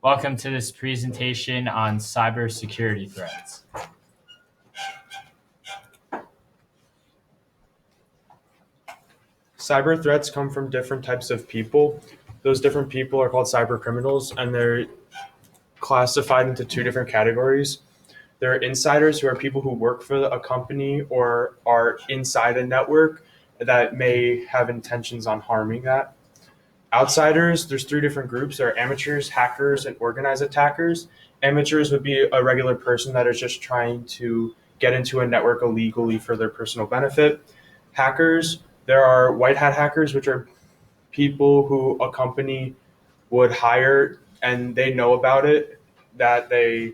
Welcome to this presentation on cybersecurity threats. Cyber threats come from different types of people. Those different people are called cyber criminals, and they're classified into two different categories. There are insiders, who are people who work for a company or are inside a network that may have intentions on harming that. Outsiders, there's three different groups. There are amateurs, hackers, and organized attackers. Amateurs would be a regular person that is just trying to get into a network illegally for their personal benefit. Hackers, there are white hat hackers, which are people who a company would hire and they know about it, that they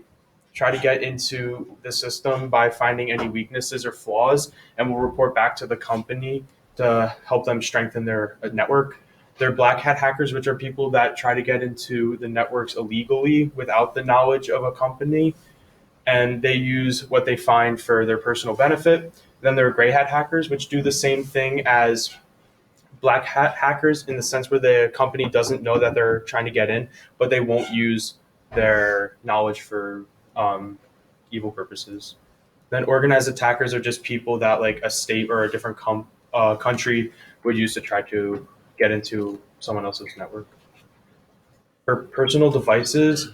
try to get into the system by finding any weaknesses or flaws and will report back to the company to help them strengthen their network. They're black hat hackers, which are people that try to get into the networks illegally without the knowledge of a company, and they use what they find for their personal benefit. Then there are gray hat hackers, which do the same thing as black hat hackers in the sense where the company doesn't know that they're trying to get in, but they won't use their knowledge for evil purposes. Then organized attackers are just people that like a state or a different country would use to try to get into someone else's network. For personal devices,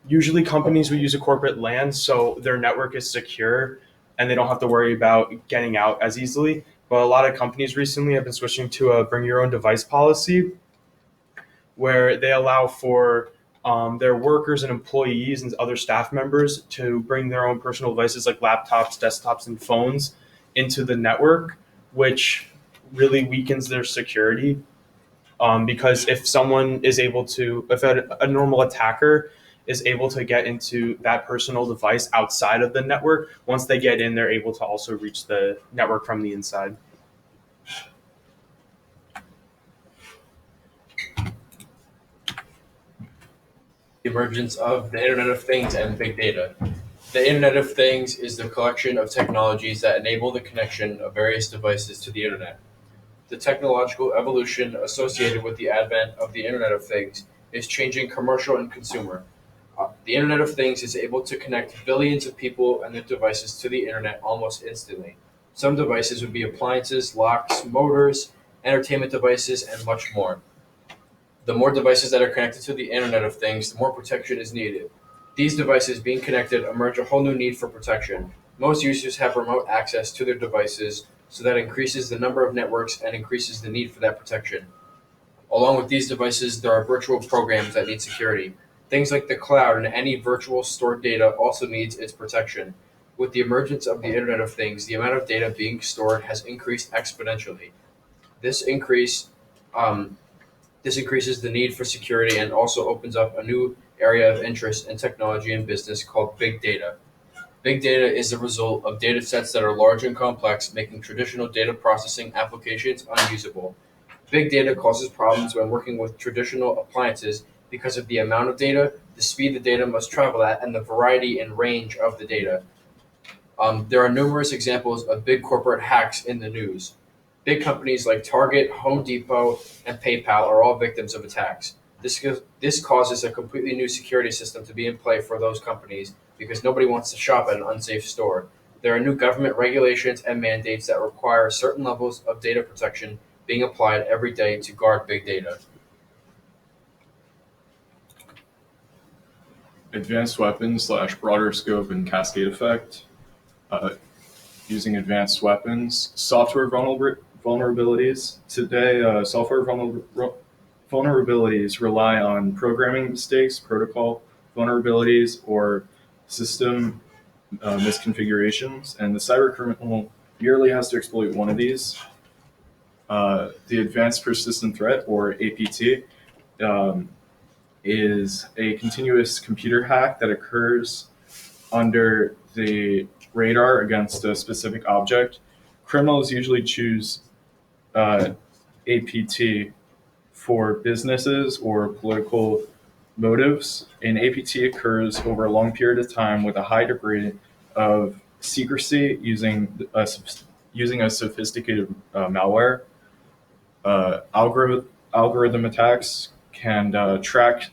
usually companies will use a corporate LAN so their network is secure and they don't have to worry about getting out as easily. But a lot of companies recently have been switching to a bring your own device policy, where they allow for their workers and employees and other staff members to bring their own personal devices like laptops, desktops, and phones into the network, which really weakens their security. Because if someone is able to, if a normal attacker is able to get into that personal device outside of the network, once they get in, they're able to also reach the network from the inside. The emergence of the Internet of Things and big data. The Internet of Things is the collection of technologies that enable the connection of various devices to the Internet. The technological evolution associated with the advent of the Internet of Things is changing commercial and consumer. The Internet of Things is able to connect billions of people and their devices to the Internet almost instantly. Some devices would be appliances, locks, motors, entertainment devices, and much more. The more devices that are connected to the Internet of Things, the more protection is needed. These devices being connected emerge a whole new need for protection. Most users have remote access to their devices, so that increases the number of networks and increases the need for that protection. Along with these devices, there are virtual programs that need security. Things like the cloud and any virtual stored data also needs its protection. With the emergence of the Internet of Things, the amount of data being stored has increased exponentially. This increase um, this increases the need for security and also opens up a new area of interest in technology and business called big data. Big data is the result of data sets that are large and complex, making traditional data processing applications unusable. Big data causes problems when working with traditional appliances because of the amount of data, the speed the data must travel at, and the variety and range of the data. There are numerous examples of big corporate hacks in the news. Big companies like Target, Home Depot, and PayPal are all victims of attacks. This causes a completely new security system to be in play for those companies because nobody wants to shop at an unsafe store. There are new government regulations and mandates that require certain levels of data protection being applied every day to guard big data. Advanced weapons slash broader scope and cascade effect. Uh, Using advanced weapons, software vulnerabilities. Today, vulnerabilities rely on programming mistakes, protocol vulnerabilities, or system misconfigurations, and the cyber criminal merely has to exploit one of these. The Advanced Persistent Threat, or APT, um, is a continuous computer hack that occurs under the radar against a specific object. Criminals usually choose APT for businesses or political motives. An APT occurs over a long period of time with a high degree of secrecy using a sophisticated malware. Algorithm attacks can track